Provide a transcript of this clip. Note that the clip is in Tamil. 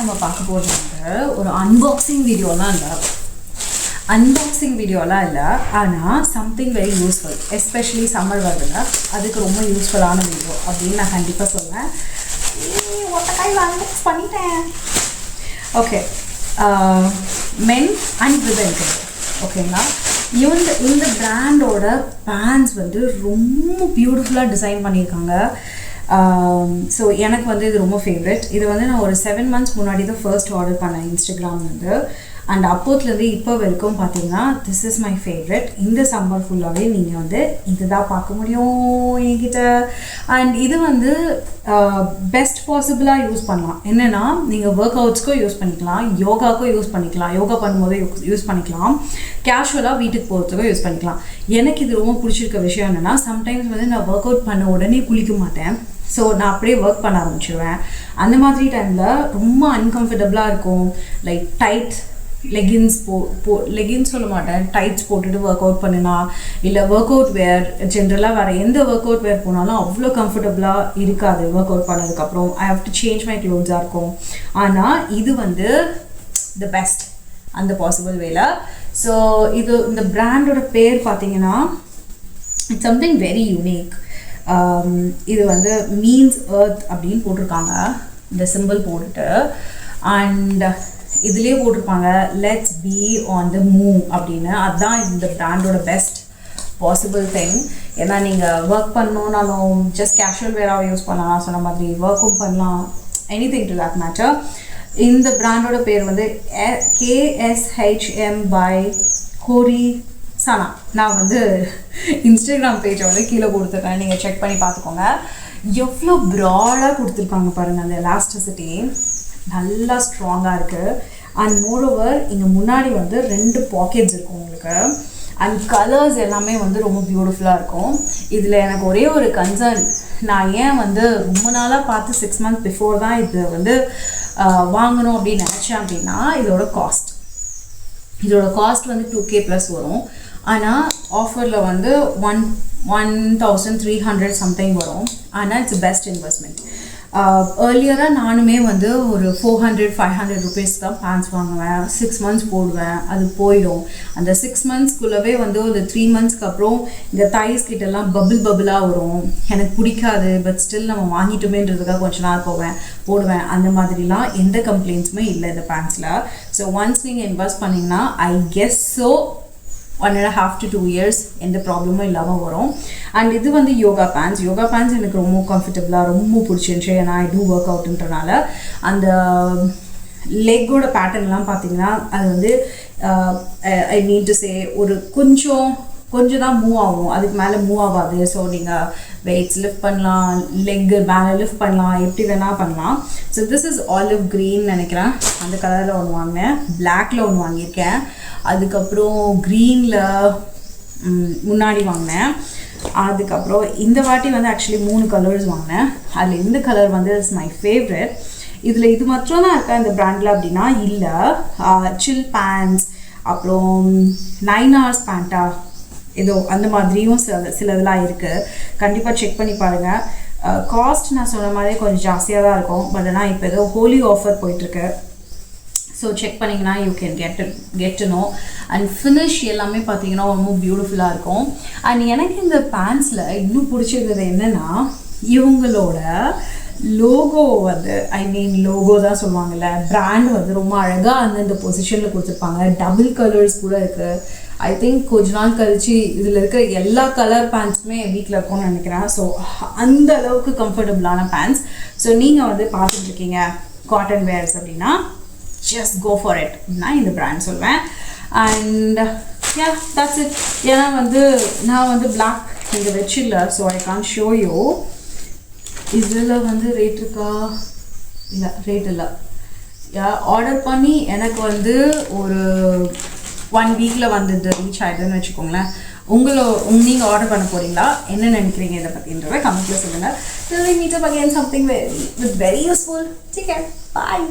நம்ம பார்க்க போகிறது வந்து ஒரு அன்பாக்சிங் வீடியோலாம் இல்லை, அன்பாக்சிங் வீடியோலாம் இல்லை, ஆனால் something very useful, especially summer வருதுல அதுக்கு ரொம்ப யூஸ்ஃபுல்லான வீடியோ அப்படின்னு நான் கண்டிப்பாக சொல்லுவேன். ஒட்டக்காய் அன்பாக்ஸ் பண்ணிட்டேன். ஓகே, மென் அண்ட் விமென்க்கு ஓகேங்களா. இந்த பிராண்டோட பேண்ட்ஸ் வந்து ரொம்ப பியூட்டிஃபுல்லாக டிசைன் பண்ணியிருக்காங்க. ஸோ எனக்கு வந்து இது ரொம்ப ஃபேவரட். இது வந்து நான் ஒரு 7 months முன்னாடி தான் ஃபர்ஸ்ட் ஆர்டர் பண்ணேன் இன்ஸ்டாகிராம்லேருந்து. அண்ட் அப்போத்துலேருந்து இப்போ வரைக்கும் பார்த்தீங்கன்னா திஸ் இஸ் மை ஃபேவரட். இந்த சம்மர் ஃபுல்லாகவே நீங்கள் வந்து இதுதான் பார்க்க முடியும் என்கிட்ட. அண்ட் இது வந்து பெஸ்ட் பாசிபிளாக யூஸ் பண்ணலாம். என்னென்னா நீங்கள் ஒர்க் அவுட்ஸ்க்கும் யூஸ் பண்ணிக்கலாம், யோகாவுக்கும் யூஸ் பண்ணிக்கலாம், யோகா பண்ணும்போது யூஸ் பண்ணிக்கலாம், கேஷுவலாக வீட்டுக்கு போகிறதுக்கும் யூஸ் பண்ணிக்கலாம். எனக்கு இது ரொம்ப பிடிச்சிருக்க விஷயம் என்னென்னா, சம்டைம்ஸ் வந்து நான் ஒர்க் அவுட் பண்ண உடனே குளிக்க மாட்டேன். ஸோ நான் அப்படியே ஒர்க் பண்ண ஆரம்பிச்சிடுவேன். அந்த மாதிரி டைமில் ரொம்ப அன்கம்ஃபர்டபுளாக இருக்கும். லைக் டைட் லெகின்ஸ் லெகின்ஸ் சொல்ல மாட்டேன், டைட்ஸ் போட்டுட்டு ஒர்க் அவுட் பண்ணினா, இல்லை ஒர்க் அவுட் வேர் ஜென்ரலாக வேறு எந்த ஒர்க் அவுட் வேர் போனாலும் அவ்வளோ கம்ஃபர்டபுளாக இருக்காது. ஒர்க் அவுட் பண்ணதுக்கப்புறம் I have to change my க்ளோத்ஸாக இருக்கும். ஆனால் இது வந்து த பெஸ்ட் அந்த பாசிபிள் வேல. ஸோ இந்த பிராண்டோட பேர் பார்த்தீங்கன்னா இட்ஸ் சம்திங் வெரி யூனிக். இது வந்து மீன்ஸ் எர்த் அப்படின்னு போட்டிருக்காங்க, இந்த சிம்பிள் போட்டுட்டு. அண்ட் இதுலேயே போட்டிருப்பாங்க let's be on the move அப்படின்னு. அதுதான் இந்த பிராண்டோட பெஸ்ட் பாசிபிள் திங். ஏன்னா நீங்கள் ஒர்க் பண்ணணுன்னாலும் ஜஸ்ட் கேஷுவல் வேராக யூஸ் பண்ணலாம், சொன்ன மாதிரி ஒர்க்கும் பண்ணலாம், எனிதிங் டு தட் மேட்டர். இந்த பிராண்டோட பேர் வந்து KSHM பை ஹோரி சனா. நான் வந்து இன்ஸ்டாகிராம் பேஜை வந்து கீழே கொடுத்துருக்கேன், நீங்கள் செக் பண்ணி பார்த்துக்கோங்க. எவ்வளோ ப்ராடாக கொடுத்துருக்காங்க பாருங்கள். அந்த எலாஸ்டிசிட்டி நல்லா ஸ்ட்ராங்காக இருக்குது. அண்ட் மோரோவர் இங்கே முன்னாடி வந்து 2 பாக்கெட்ஸ் இருக்கும் உங்களுக்கு. அண்ட் கலர்ஸ் எல்லாமே வந்து ரொம்ப பியூட்டிஃபுல்லாக இருக்கும். இதில் எனக்கு ஒரே ஒரு கன்சர்ன், நான் ஏன் வந்து ரொம்ப நாளாக பார்த்து 6 months பிஃபோர் தான் இது வந்து வாங்கணும் அப்படின்னு நினச்சேன் அப்படின்னா, இதோட காஸ்ட் வந்து 2K ப்ளஸ் வரும். ஆனால் ஆஃபரில் வந்து 1300 சம்திங் வரும். ஆனால் இட்ஸ் பெஸ்ட் இன்வெஸ்ட்மெண்ட். ஏர்லியராக நானுமே வந்து ஒரு 400-500 rupees தான் பேண்ட்ஸ் வாங்குவேன். 6 months போடுவேன், அது போயிடும். அந்த 6 monthsக்குள்ளவே வந்து ஒரு 3 monthsக்கு அப்புறம் இந்த தைஸ் கிட்டெல்லாம் பபிளாக வரும். எனக்கு பிடிக்காது, பட் ஸ்டில் நம்ம வாங்கிட்டோமேன்றதுக்காக கொஞ்ச நாள் போடுவேன். அந்த மாதிரிலாம் எந்த கம்ப்ளைண்ட்ஸுமே இல்லை இந்த பேண்ட்ஸில். ஸோ ஒன்ஸ் நீங்கள் இன்வெஸ்ட் பண்ணிங்கன்னா I guess so 1.5 to 2 years எந்த ப்ராப்ளமும் இல்லாமல் வரும். அண்ட் இது வந்து யோகா பேண்ட்ஸ் எனக்கு ரொம்ப கம்ஃபர்டபுளாக ரொம்ப பிடிச்சிருந்துச்சு. ஏன்னா ஐ டூ ஒர்க் அவுட்டுன்றனால அந்த லெக்கோட பேட்டர்ன்லாம் பார்த்தீங்கன்னா அது வந்து ஐ மீன் டு சே ஒரு கொஞ்சம் தான் மூவ் ஆகும், அதுக்கு மேலே மூவ் ஆகாது. ஸோ நீங்கள் வெயிட்ஸ் லிஃப்ட் பண்ணலாம், லெக்கு மேலே லிஃப்ட் பண்ணலாம், எப்படி வேணால் பண்ணலாம். So this is olive green நினைக்கிறேன், அந்த கலரில் ஒன்று வாங்கினேன். பிளாக்ல ஒன்று வாங்கியிருக்கேன், அதுக்கப்புறம் க்ரீனில் முன்னாடி வாங்கினேன். அதுக்கப்புறம் இந்த வாட்டி வந்து ஆக்சுவலி 3 கலர்ஸ் வாங்கினேன். அதில் இந்த கலர் வந்து இஸ் மை ஃபேவரட். இதில் இது மட்டும் தான் இருக்கா இந்த பிராண்டில் அப்படின்னா இல்லை. சில் பேண்ட்ஸ், அப்புறம் 9 hours பேண்ட்டா ஏதோ அந்த மாதிரியும் சிலதெல்லாம் இருக்குது. கண்டிப்பாக செக் பண்ணி பாருங்கள். காஸ்ட் நான் சொன்ன மாதிரி கொஞ்சம் ஜாஸ்தியாக தான் இருக்கும், பட் ஆனால் இப்போ ஏதோ ஹோலி ஆஃபர் போயிட்டுருக்கு. ஸோ செக் பண்ணிங்கன்னா you can get to know. And finish எல்லாமே பார்த்தீங்கன்னா ரொம்ப பியூட்டிஃபுல்லாக இருக்கும். அண்ட் எனக்கு இந்த பேண்ட்ஸில் இன்னும் பிடிச்சிருக்கிறது என்னென்னா, இவங்களோட லோகோ வந்து லோகோ தான் சொல்லுவாங்கள்ல, பிராண்ட் வந்து ரொம்ப அழகாக அந்தந்த பொசிஷனில் கொடுத்துருப்பாங்க. டபுள் கலர்ஸ் கூட இருக்குது. ஐ திங்க் கொஞ்ச நாள் கழிச்சு இதில் இருக்கிற எல்லா கலர் பேண்ட்ஸுமே என் வீட்டில் இருக்கும்னு நினைக்கிறேன். ஸோ அந்த அளவுக்கு கம்ஃபர்டபுளான பேண்ட்ஸ். ஸோ நீங்கள் வந்து பார்த்துட்டு இருக்கீங்க காட்டன் வேர்ஸ் அப்படின்னா ஜஸ்ட் கோ ஃபார் இட் நான் இந்த பிராண்ட் சொல்வேன். And yeah that's it. ஏன்னா வந்து நான் வந்து பிளாக் இங்கே வச்சிடல, so I can show you. இதில் வந்து ரேட் இருக்கா? இல்லை, ரேட் இல்லை. ஆர்டர் பண்ணி எனக்கு வந்து ஒரு 1 weekல வந்து ரீச் ஆகிடுதுன்னு வச்சுக்கோங்களேன். நீங்கள் ஆர்டர் பண்ண போகிறீங்களா, என்ன நினைக்கிறீங்க இதை பற்றின்றதை கமெண்ட்டில் சொல்லுங்கள். Till we meet up again something with very useful. Take care. Bye.